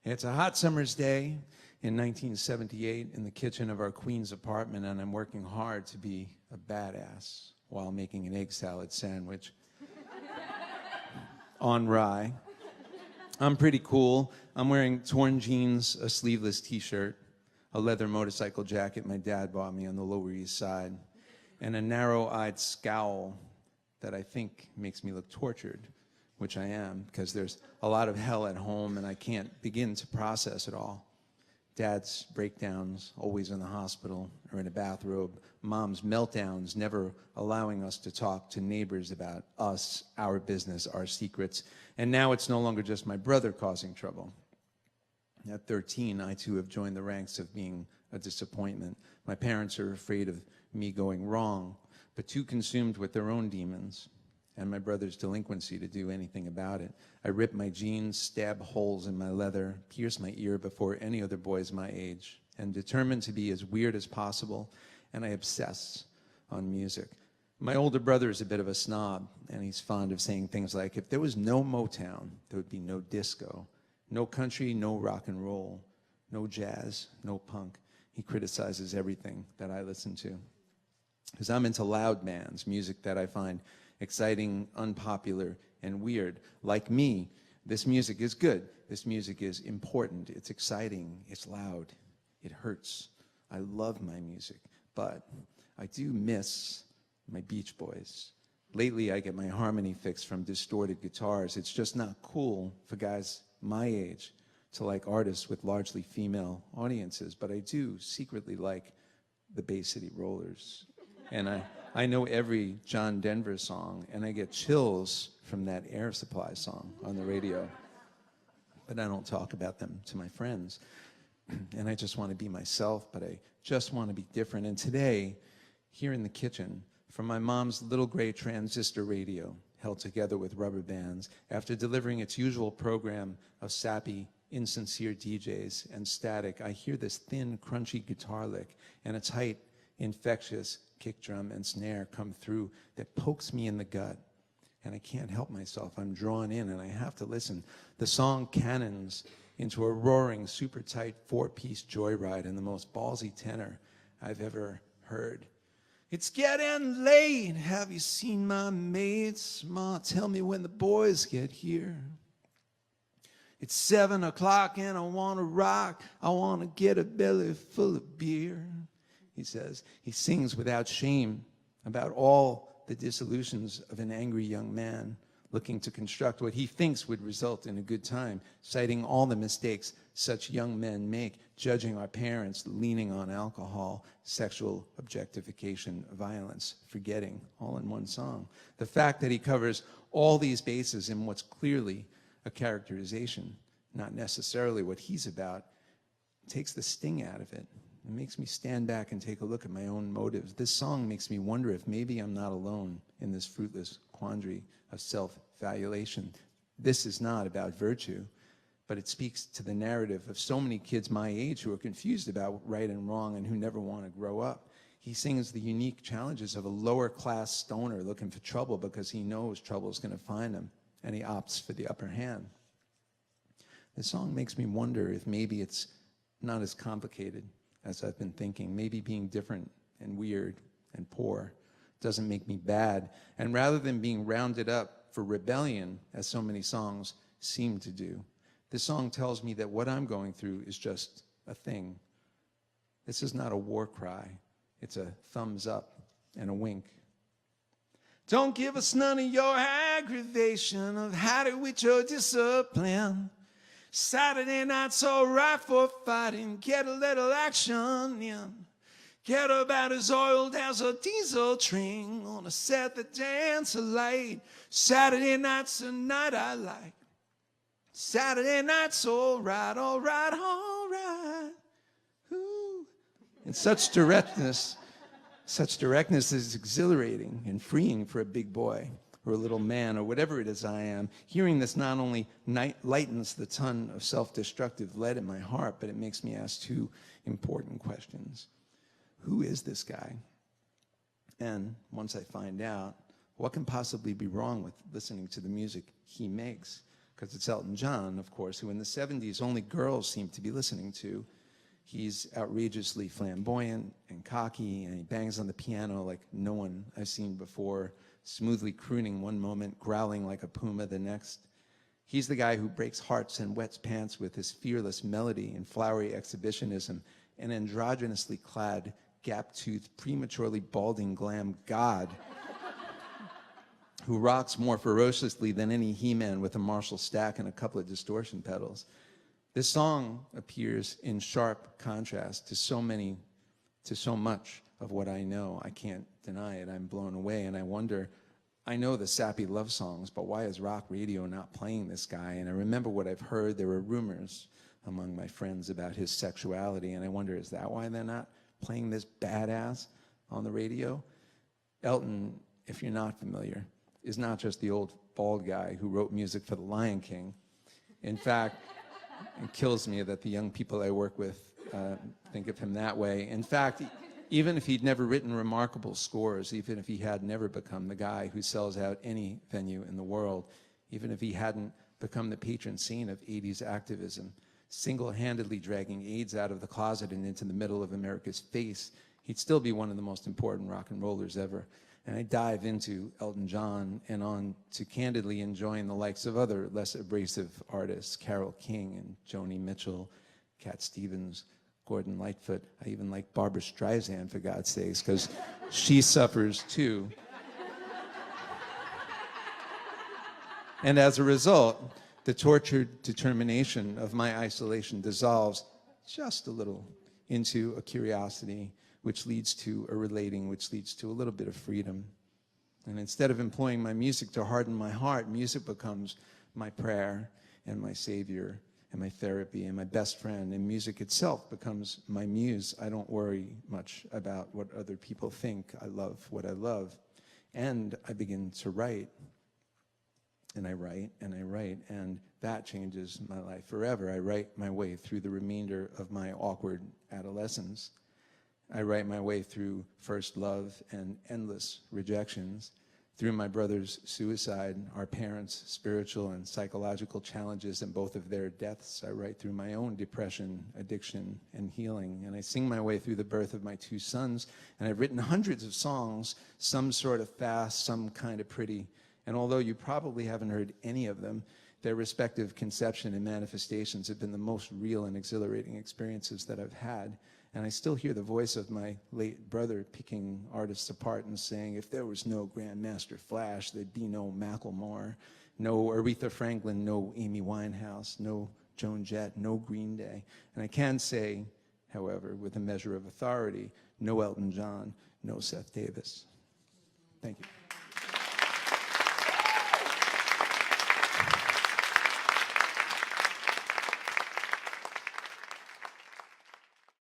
It's a hot summer's day in 1978 in the kitchen of our Queens apartment, and I'm working hard to be a badass while making an egg salad sandwich on rye. I'm pretty cool. I'm wearing torn jeans, a sleeveless t-shirt, a leather motorcycle jacket my dad bought me on the Lower East Side, and a narrow-eyed scowl that I think makes me look tortured, which I am, because there's a lot of hell at home and I can't begin to process it all. Dad's breakdowns, always in the hospital or in a bathrobe. Mom's meltdowns, never allowing us to talk to neighbors about us, our business, our secrets. And now it's no longer just my brother causing trouble. At 13, I too have joined the ranks of being a disappointment. My parents are afraid of me going wrong, but too consumed with their own demons and my brother's delinquency to do anything about it. I rip my jeans, stab holes in my leather, pierce my ear before any other boys my age, and determined to be as weird as possible, and I obsess on music. My older brother is a bit of a snob, and he's fond of saying things like, if there was no Motown, there would be no disco, no country, no rock and roll, no jazz, no punk. He criticizes everything that I listen to. Because I'm into loud bands, music that I find exciting, unpopular, and weird. Like me, this music is good. This music is important. It's exciting. It's loud. It hurts. I love my music, but I do miss my Beach Boys. Lately, I get my harmony fix from distorted guitars. It's just not cool for guys my age to like artists with largely female audiences, but I do secretly like the Bay City Rollers. And I know every John Denver song, and I get chills from that Air Supply song on the radio. But I don't talk about them to my friends. And I just want to be myself, but I just want to be different. And today, here in the kitchen, from my mom's little gray transistor radio, held together with rubber bands, after delivering its usual program of sappy, insincere DJs and static, I hear this thin, crunchy guitar lick and a tight, infectious kick drum and snare come through that pokes me in the gut. And I can't help myself. I'm drawn in and I have to listen. The song cannons into a roaring, super tight 4-piece joyride in the most ballsy tenor I've ever heard. It's getting late. Have you seen my mates? Ma, tell me when the boys get here. It's 7 o'clock and I want to rock. I want to get a belly full of beer. He says. He sings without shame about all the dissolutions of an angry young man looking to construct what he thinks would result in a good time, citing all the mistakes such young men make, judging our parents, leaning on alcohol, sexual objectification, violence, forgetting, all in one song. The fact that he covers all these bases in what's clearly a characterization, not necessarily what he's about, takes the sting out of it. It makes me stand back and take a look at my own motives. This song makes me wonder if maybe I'm not alone in this fruitless quandary of self-valuation. This is not about virtue, but it speaks to the narrative of so many kids my age who are confused about right and wrong and who never want to grow up. He sings the unique challenges of a lower-class stoner looking for trouble because he knows trouble is going to find him, and he opts for the upper hand. This song makes me wonder if maybe it's not as complicated as I've been thinking. Maybe being different and weird and poor doesn't make me bad. And rather than being rounded up for rebellion, as so many songs seem to do, this song tells me that what I'm going through is just a thing. This is not a war cry. It's a thumbs up and a wink. Don't give us none of your aggravation of had it with your discipline. Saturday night's alright for fighting. Get a little action in. Get about as oiled as a diesel train on a set that dance light. Saturday night's a night I like. Saturday night's alright, alright, alright. Ooh. And such directness is exhilarating and freeing for a big boy or a little man, or whatever it is I am. Hearing this not only lightens the ton of self-destructive lead in my heart, but it makes me ask two important questions. Who is this guy? And once I find out, what can possibly be wrong with listening to the music he makes? because it's Elton John, of course, who in the 70s only girls seemed to be listening to. He's outrageously flamboyant and cocky, and he bangs on the piano like no one I've seen before, smoothly crooning one moment, growling like a puma the next. He's the guy who breaks hearts and wets pants with his fearless melody and flowery exhibitionism, an androgynously clad, gap-toothed, prematurely balding glam god who rocks more ferociously than any He-Man with a Marshall stack and a couple of distortion pedals. This song appears in sharp contrast to so much of what I know. I can't deny it. I'm blown away, and I wonder, I know the sappy love songs, but why is rock radio not playing this guy? And I remember what I've heard. There were rumors among my friends about his sexuality, and I wonder, is that why they're not playing this badass on the radio? Elton, if you're not familiar, is not just the old bald guy who wrote music for The Lion King. In fact, it kills me that the young people I work with think of him that way. In fact, even if he'd never written remarkable scores, even if he had never become the guy who sells out any venue in the world, even if he hadn't become the patron saint of 80s activism, single-handedly dragging AIDS out of the closet and into the middle of America's face, he'd still be one of the most important rock and rollers ever. And I dive into Elton John and on to candidly enjoying the likes of other less abrasive artists, Carole King and Joni Mitchell, Cat Stevens, Gordon Lightfoot. I even like Barbra Streisand, for God's sakes, because she suffers too. And as a result, the tortured determination of my isolation dissolves just a little into a curiosity, which leads to a relating, which leads to a little bit of freedom. And instead of employing my music to harden my heart, music becomes my prayer and my savior and my therapy and my best friend. And music itself becomes my muse. I don't worry much about what other people think. I love what I love. And I begin to write. And I write and I write, and that changes my life forever. I write my way through the remainder of my awkward adolescence. I write my way through first love and endless rejections, through my brother's suicide, our parents' spiritual and psychological challenges and both of their deaths. I write through my own depression, addiction, and healing. And I sing my way through the birth of my two sons. And I've written hundreds of songs, some sort of fast, some kind of pretty. And although you probably haven't heard any of them, their respective conception and manifestations have been the most real and exhilarating experiences that I've had. And I still hear the voice of my late brother picking artists apart and saying, if there was no Grandmaster Flash, there'd be no Macklemore, no Aretha Franklin, no Amy Winehouse, no Joan Jett, no Green Day. And I can say, however, with a measure of authority, no Elton John, no Seth Davis. Thank you.